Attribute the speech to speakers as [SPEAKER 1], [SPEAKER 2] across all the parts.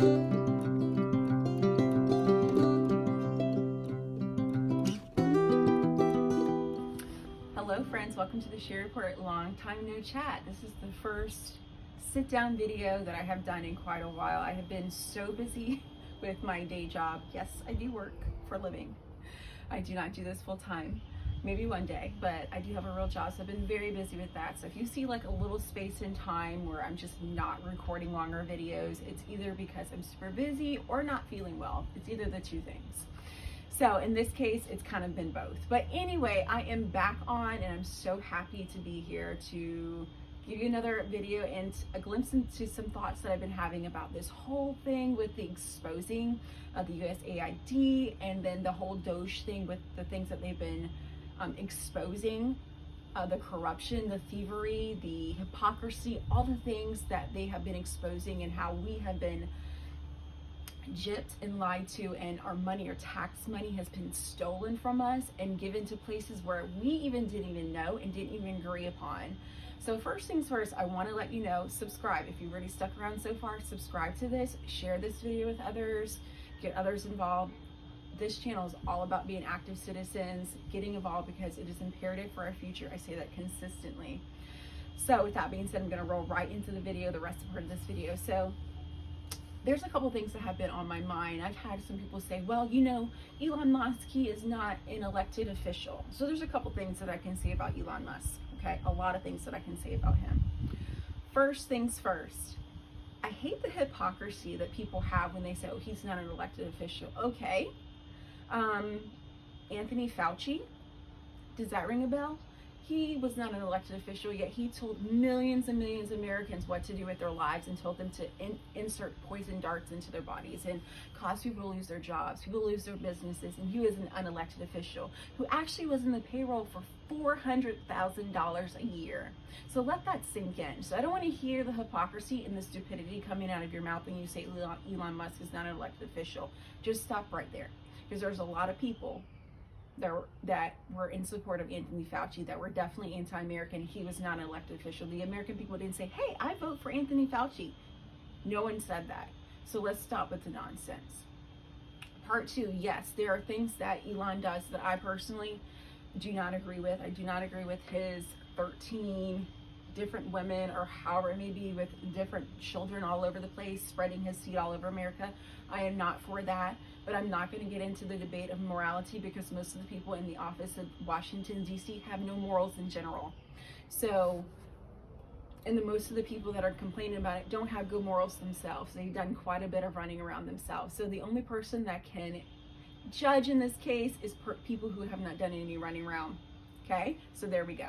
[SPEAKER 1] Hello friends, welcome to the Share Report. Long time no chat. This is the first sit down video that I have done in quite a while. I have been so busy with my day job. Yes, I do work for a living. I do not do this full time. Maybe one day, but I do have a real job, so I've been very busy with that. So if you see like a little space in time where I'm just not recording longer videos, it's either because I'm super busy or not feeling well. It's either the two things. So in this case, it's kind of been both. But anyway, I am back on and I'm so happy to be here to give you another video and a glimpse into some thoughts that I've been having about this whole thing with the exposing of the USAID and then the whole D.O.G.E thing with the things that they've been exposing, the corruption, the thievery, the hypocrisy, all the things that they have been exposing and how we have been gypped and lied to, and our money, our tax money, has been stolen from us and given to places where we even didn't even know and didn't even agree upon. So first things first, I want to let you know, subscribe. If you've already stuck around so far, subscribe to this, share this video with others, get others involved. This channel is all about being active citizens, getting involved, because it is imperative for our future. I say that consistently. So with that being said, I'm going to roll right into the video, the rest of this video. So there's a couple things that have been on my mind. I've had some people say, well, you know, Elon Musk, he is not an elected official. So there's a couple things that I can say about Elon Musk, okay? A lot of things that I can say about him. First things first, I hate the hypocrisy that people have when they say, oh, he's not an elected official. Okay. Anthony Fauci, does that ring a bell? He was not an elected official, yet he told millions and millions of Americans what to do with their lives and told them to insert poison darts into their bodies and cause people to lose their jobs, people to lose their businesses. And he was an unelected official who actually was in the payroll for $400,000 a year. So let that sink in. So I don't want to hear the hypocrisy and the stupidity coming out of your mouth when you say Elon Musk is not an elected official. Just stop right there, because there's a lot of people that were in support of Anthony Fauci that were definitely anti-American. He was not an elected official. The American people didn't say, hey, I vote for Anthony Fauci. No one said that. So let's stop with the nonsense. Part two, yes, there are things that Elon does that I personally do not agree with. I do not agree with his 13 different women, or however it may be, with different children all over the place, spreading his seed all over America. I am not for that, but I'm not going to get into the debate of morality, because most of the people in the office of Washington, D.C. have no morals in general. So, and most of the people that are complaining about it don't have good morals themselves. They've done quite a bit of running around themselves. So the only person that can judge in this case is people who have not done any running around. Okay, so there we go.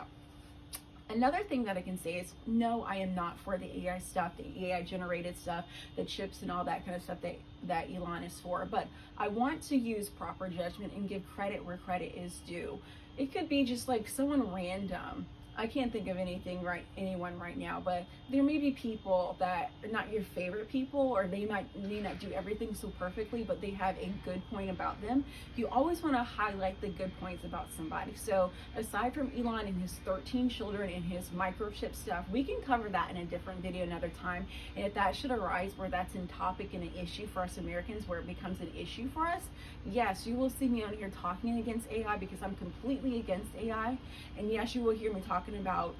[SPEAKER 1] Another thing that I can say is, no, I am not for the AI stuff, the AI generated stuff, the chips and all that kind of stuff that Elon is for. But I want to use proper judgment and give credit where credit is due. It could be just like someone random. I can't think of anyone right now, but there may be people that are not your favorite people, or they may not do everything so perfectly, but they have a good point about them. You always want to highlight the good points about somebody. So aside from Elon and his 13 children and his microchip stuff, we can cover that in a different video another time. And if that should arise where that's in topic and an issue for us Americans, where it becomes an issue for us, yes, you will see me on here talking against AI, because I'm completely against AI. And yes, you will hear me talking about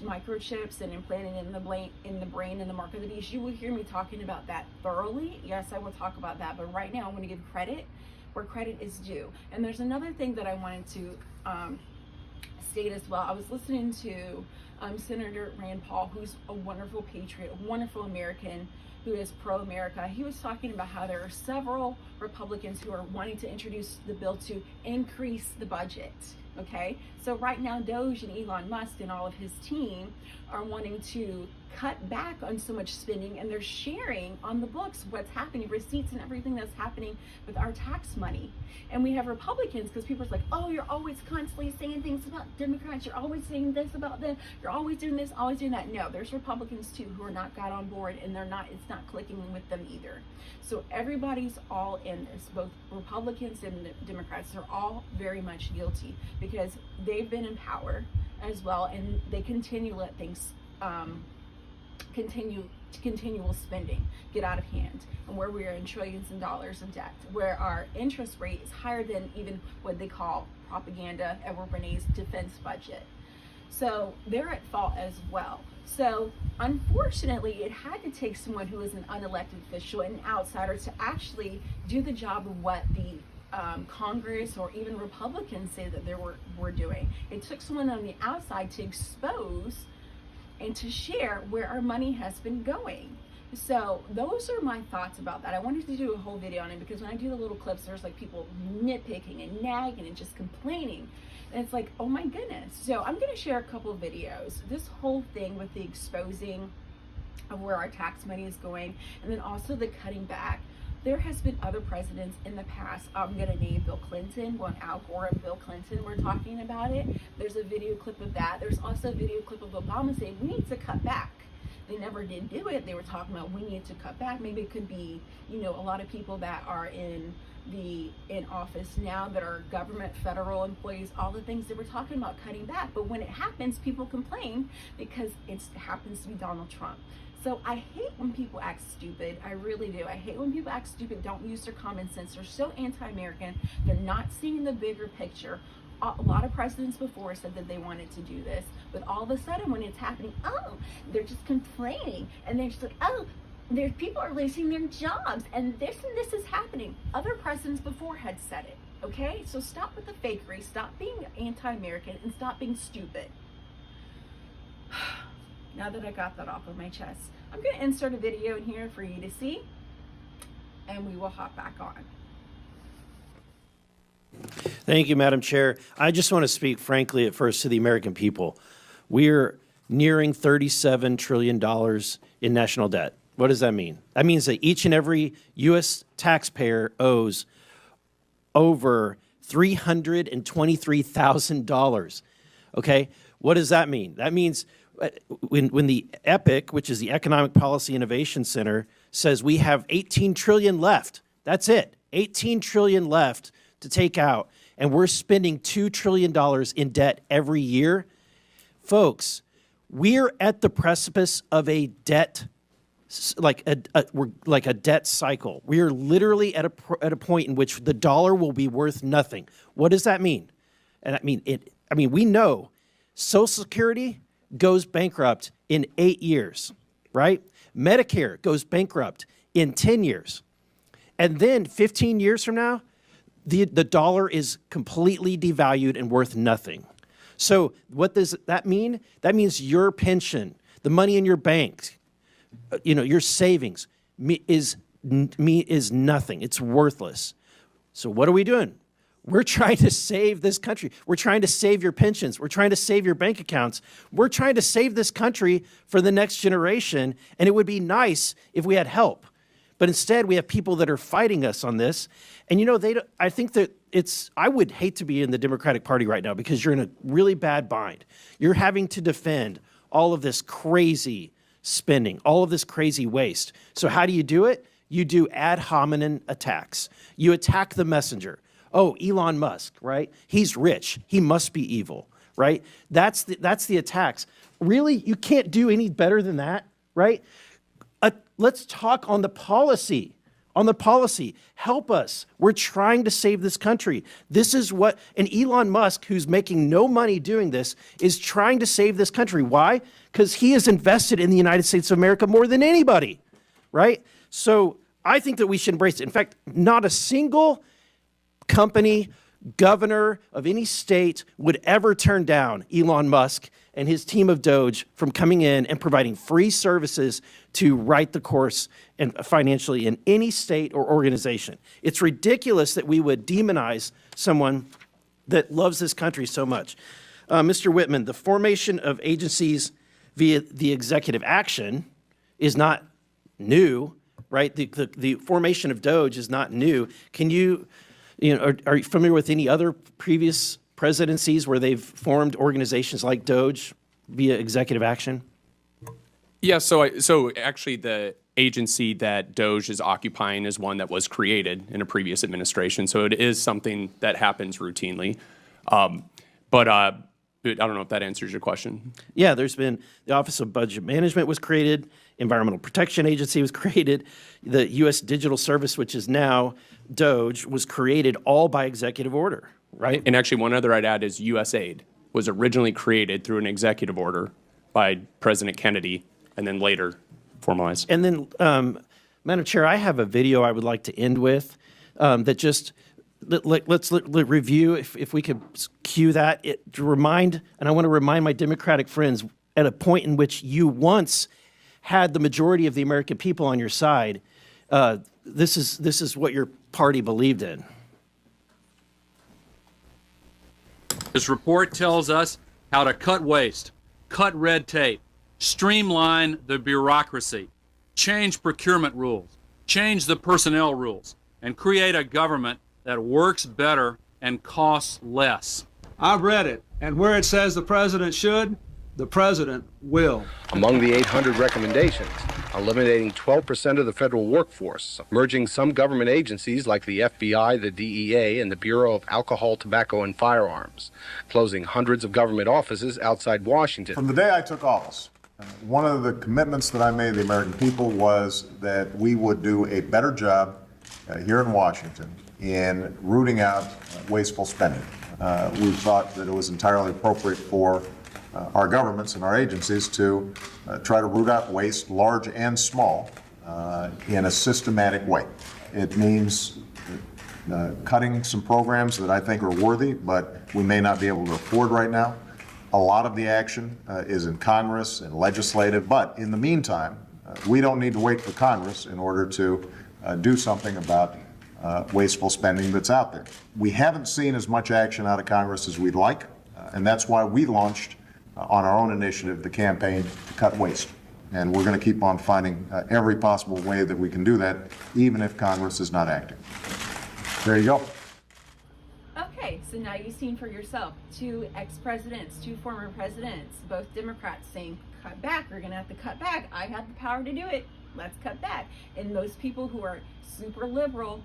[SPEAKER 1] microchips and implanting in the brain and the mark of the beast. You will hear me talking about that thoroughly. Yes, I will talk about that, but right now I'm going to give credit where credit is due. And there's another thing that I wanted to state as well. I was listening to Senator Rand Paul, who's a wonderful patriot, a wonderful American who is pro-America. He was talking about how there are several Republicans who are wanting to introduce the bill to increase the budget. Okay, so right now D.O.G.E and Elon Musk and all of his team are wanting to cut back on so much spending, and they're sharing on the books what's happening, receipts and everything that's happening with our tax money. And we have Republicans, because people are like, oh, you're always constantly saying things about Democrats, you're always saying this about them, you're always doing this, always doing that. No, there's Republicans too who are not got on board, and it's not clicking with them either. So everybody's all in this, both Republicans and Democrats are all very much guilty, because they've been in power as well, and they continue to let things continue continual spending get out of hand, and where we are in trillions of dollars of debt, where our interest rate is higher than even what they call propaganda, Edward Bernays' defense budget. So they're at fault as well. So unfortunately, it had to take someone who is an unelected official, an outsider, to actually do the job of what the Congress or even Republicans say that they were doing. It took someone on the outside to expose and to share where our money has been going. So those are my thoughts about that. I wanted to do a whole video on it because when I do the little clips, there's like people nitpicking and nagging and just complaining. And it's like, oh my goodness. So I'm gonna share a couple of videos. This whole thing with the exposing of where our tax money is going, and then also the cutting back. There has been other presidents in the past. I'm gonna name Bill Clinton, when Al Gore and Bill Clinton were talking about it. There's a video clip of that. There's also a video clip of Obama saying, we need to cut back. They never did do it. They were talking about we need to cut back. Maybe it could be, you know, a lot of people that are in office now that are government, federal employees, all the things that we're talking about cutting back. But when it happens, people complain because it happens to be Donald Trump. So I hate when people act stupid. I really do. I hate when people act stupid, don't use their common sense. They're so anti-American. They're not seeing the bigger picture. A lot of presidents before said that they wanted to do this, but all of a sudden when it's happening, oh, they're just complaining, and they're just like, oh, there's people are losing their jobs, and this is happening. Other presidents before had said it, okay? So stop with the fakery, stop being anti-American, and stop being stupid. Now that I got that off of my chest, I'm gonna insert a video in here for you to see, and we will hop back on.
[SPEAKER 2] Thank you, Madam Chair. I just want to speak frankly at first to the American people. We're nearing $37 trillion in national debt. What does that mean? That means that each and every U.S. taxpayer owes over $323,000. Okay? What does that mean? That means when the EPIC, which is the Economic Policy Innovation Center, says we have 18 trillion left. That's it. 18 trillion left to take out, and we're spending $2 trillion in debt every year. Folks, we're at the precipice of a debt, we're like a debt cycle. We are literally at a point in which the dollar will be worth nothing. What does that mean? And we know Social Security goes bankrupt in 8 years, right? Medicare goes bankrupt in 10 years. And then 15 years from now, the dollar is completely devalued and worth nothing. So what does that mean? That means your pension, the money in your bank, your savings is nothing. It's worthless. So what are we doing? We're trying to save this country. We're trying to save your pensions. We're trying to save your bank accounts. We're trying to save this country for the next generation, and it would be nice if we had help. But instead, we have people that are fighting us on this. And I think that I would hate to be in the Democratic Party right now because you're in a really bad bind. You're having to defend all of this crazy spending, all of this crazy waste. So how do you do it? You do ad hominem attacks. You attack the messenger. Oh, Elon Musk, right? He's rich. He must be evil, right? That's the attacks. Really? You can't do any better than that, right? Let's talk on the policy. Help us. We're trying to save this country. This is and Elon Musk, who's making no money doing this, is trying to save this country. Why? Because he has invested in the United States of America more than anybody, right? So I think that we should embrace it. In fact, not a single company, governor of any state would ever turn down Elon Musk and his team of D.O.G.E. from coming in and providing free services to right the course and financially in any state or organization. It's ridiculous that we would demonize someone that loves this country so much. Mr. Whitman, the formation of agencies via the executive action is not new, right? The formation of D.O.G.E. is not new. Can you, are you familiar with any other previous presidencies where they've formed organizations like D.O.G.E. via executive action?
[SPEAKER 3] Yeah, so actually the agency that D.O.G.E. is occupying is one that was created in a previous administration, so it is something that happens routinely. But I don't know if that answers your question.
[SPEAKER 2] Yeah, there's been the Office of Budget Management was created Environmental Protection Agency was created. The U.S. Digital Service, which is now DOGE, was created all by executive order, right?
[SPEAKER 3] And actually, one other I'd add is USAID was originally created through an executive order by President Kennedy and then later formalized.
[SPEAKER 2] And then, Madam Chair, I have a video I would like to end with that just, let's review, if we could cue that, to remind, and I want to remind my Democratic friends, at a point in which you once had the majority of the American people on your side, this is what your party believed in.
[SPEAKER 4] This report tells us how to cut waste, cut red tape, streamline the bureaucracy, change procurement rules, change the personnel rules, and create a government that works better and costs less.
[SPEAKER 5] I've read it, and where it says the president should, the president will.
[SPEAKER 6] Among the 800 recommendations, eliminating 12% of the federal workforce, merging some government agencies like the FBI, the DEA, and the Bureau of Alcohol, Tobacco, and Firearms, closing hundreds of government offices outside Washington.
[SPEAKER 7] From the day I took office, one of the commitments that I made to the American people was that we would do a better job here in Washington in rooting out wasteful spending. We thought that it was entirely appropriate for our governments and our agencies to try to root out waste, large and small, in a systematic way. It means cutting some programs that I think are worthy, but we may not be able to afford right now. A lot of the action is in Congress and legislative, but in the meantime, we don't need to wait for Congress in order to do something about wasteful spending that's out there. We haven't seen as much action out of Congress as we'd like, and that's why we launched on our own initiative the campaign to cut waste. And we're going to keep on finding every possible way that we can do that, even if Congress is not acting. There you go.
[SPEAKER 1] Okay, so now you've seen for yourself 2 ex-presidents, 2 former presidents, both Democrats saying, cut back, we're going to have to cut back. I have the power to do it. Let's cut back. And those people who are super liberal,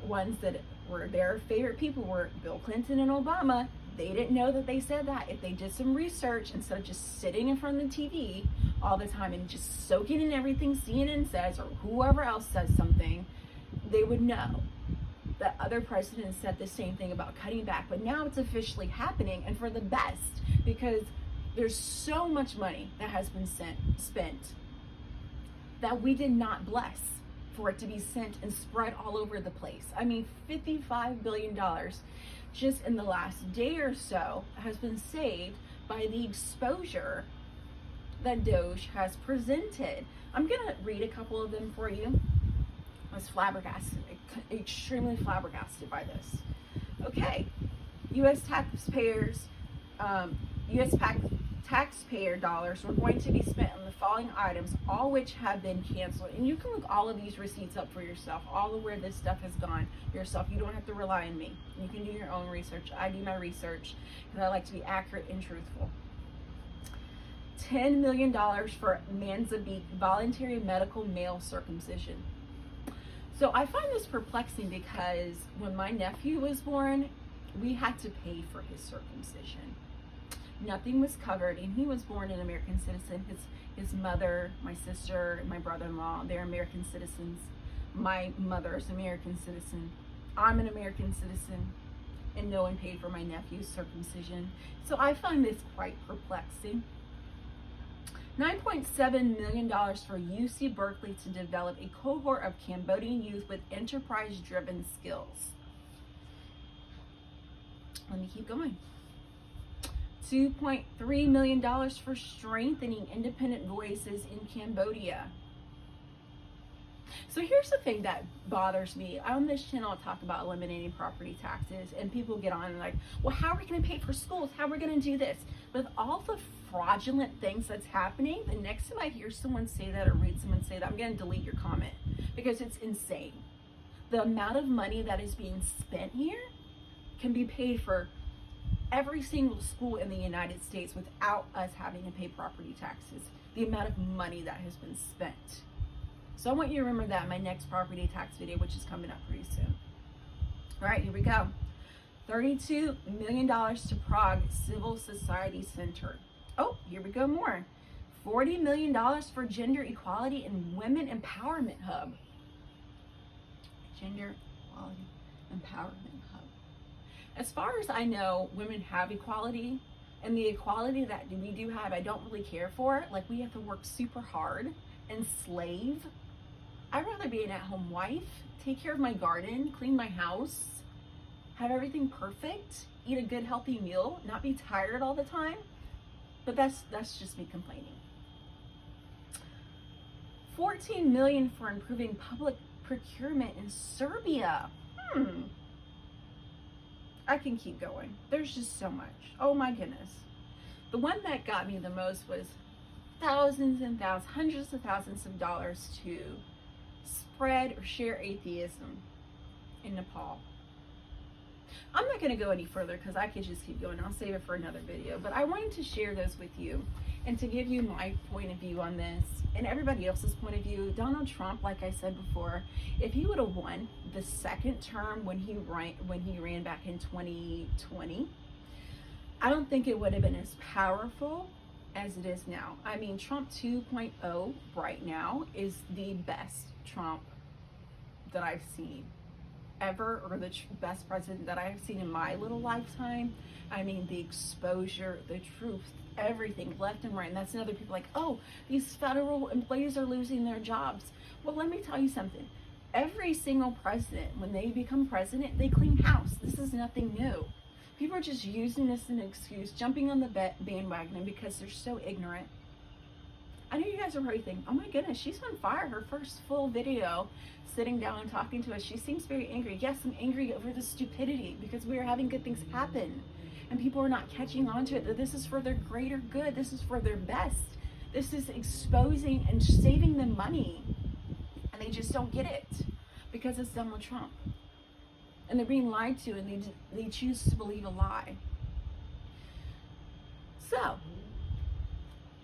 [SPEAKER 1] ones that were their favorite people were Bill Clinton and Obama. They didn't know that they said that. If they did some research instead of just sitting in front of the TV all the time and just soaking in everything CNN says or whoever else says something, they would know that other presidents said the same thing about cutting back. But now it's officially happening, and for the best, because there's so much money that has been spent that we did not bless for it to be sent and spread all over the place. I mean, $55 billion just in the last day or so has been saved by the exposure that DOGE has presented. I'm gonna read a couple of them for you. I was flabbergasted, extremely flabbergasted by this. Okay, U.S. taxpayers, taxpayer dollars were going to be spent on the following items, all which have been canceled. And you can look all of these receipts up for yourself, all of where this stuff has gone yourself. You don't have to rely on me. You can do your own research. I do my research because I like to be accurate and truthful. $10 million for Manzabeek voluntary medical male circumcision. So I find this perplexing because when my nephew was born, we had to pay for his circumcision. Nothing was covered, and he was born an American citizen. His mother, my sister, and my brother-in-law, they're American citizens. My mother's American citizen. I'm an American citizen, and no one paid for my nephew's circumcision. So I find this quite perplexing. $9.7 million for UC Berkeley to develop a cohort of Cambodian youth with enterprise-driven skills. Let me keep going. $2.3 million for strengthening independent voices in Cambodia. So here's the thing that bothers me. On this channel, I talk about eliminating property taxes, and people get on and like, well, how are we going to pay for schools? How are we going to do this? With all the fraudulent things that's happening, the next time I hear someone say that or read someone say that, I'm going to delete your comment because it's insane. The amount of money that is being spent here can be paid for every single school in the United States without us having to pay property taxes. The amount of money that has been spent. So I want you to remember that in my next property tax video, which is coming up pretty soon. All right, here we go. $32 million to Prague Civil Society Center. Oh, here we go more. $40 million for Gender Equality and Women Empowerment Hub. Gender Equality Empowerment Hub. As far as I know, women have equality, and the equality that we do have, I don't really care for. Like, we have to work super hard and slave. I'd rather be an at-home wife, take care of my garden, clean my house, have everything perfect, eat a good healthy meal, not be tired all the time. But that's just me complaining. 14 million for improving public procurement in Serbia. I can keep going. There's just so much. Oh my goodness. The one that got me the most was thousands and thousands, hundreds of thousands of dollars to spread or share atheism in Nepal. I'm not going to go any further because I could just keep going. I'll save it for another video. But I wanted to share this with you and to give you my point of view on this and everybody else's point of view. Donald Trump, like I said before, if he would have won the second term when he ran back in 2020, I don't think it would have been as powerful as it is now. I mean, Trump 2.0 right now is the best Trump that I've seen ever, or the best president that I've seen in my little lifetime. I mean, the exposure, the truth, everything left and right. And that's another people like, oh, these federal employees are losing their jobs. Well, let me tell you something. Every single president, when they become president, they clean house. This is nothing new. People are just using this as an excuse, jumping on the bandwagon because they're so ignorant. I know you guys are probably thinking, oh my goodness, she's on fire. Her first full video sitting down and talking to us. She seems very angry. Yes, I'm angry over the stupidity because we are having good things happen. And people are not catching on to it, that this is for their greater good. This is for their best. This is exposing and saving them money. And they just don't get it because it's Donald Trump. And they're being lied to, and they choose to believe a lie. So,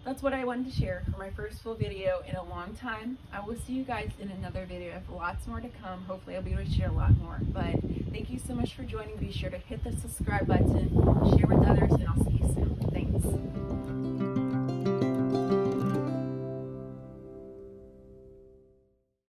[SPEAKER 1] that's what I wanted to share for my first full video in a long time. I will see you guys in another video. I have lots more to come. Hopefully I'll be able to share a lot more. But thank you so much for joining. Be sure to hit the subscribe button, share with others,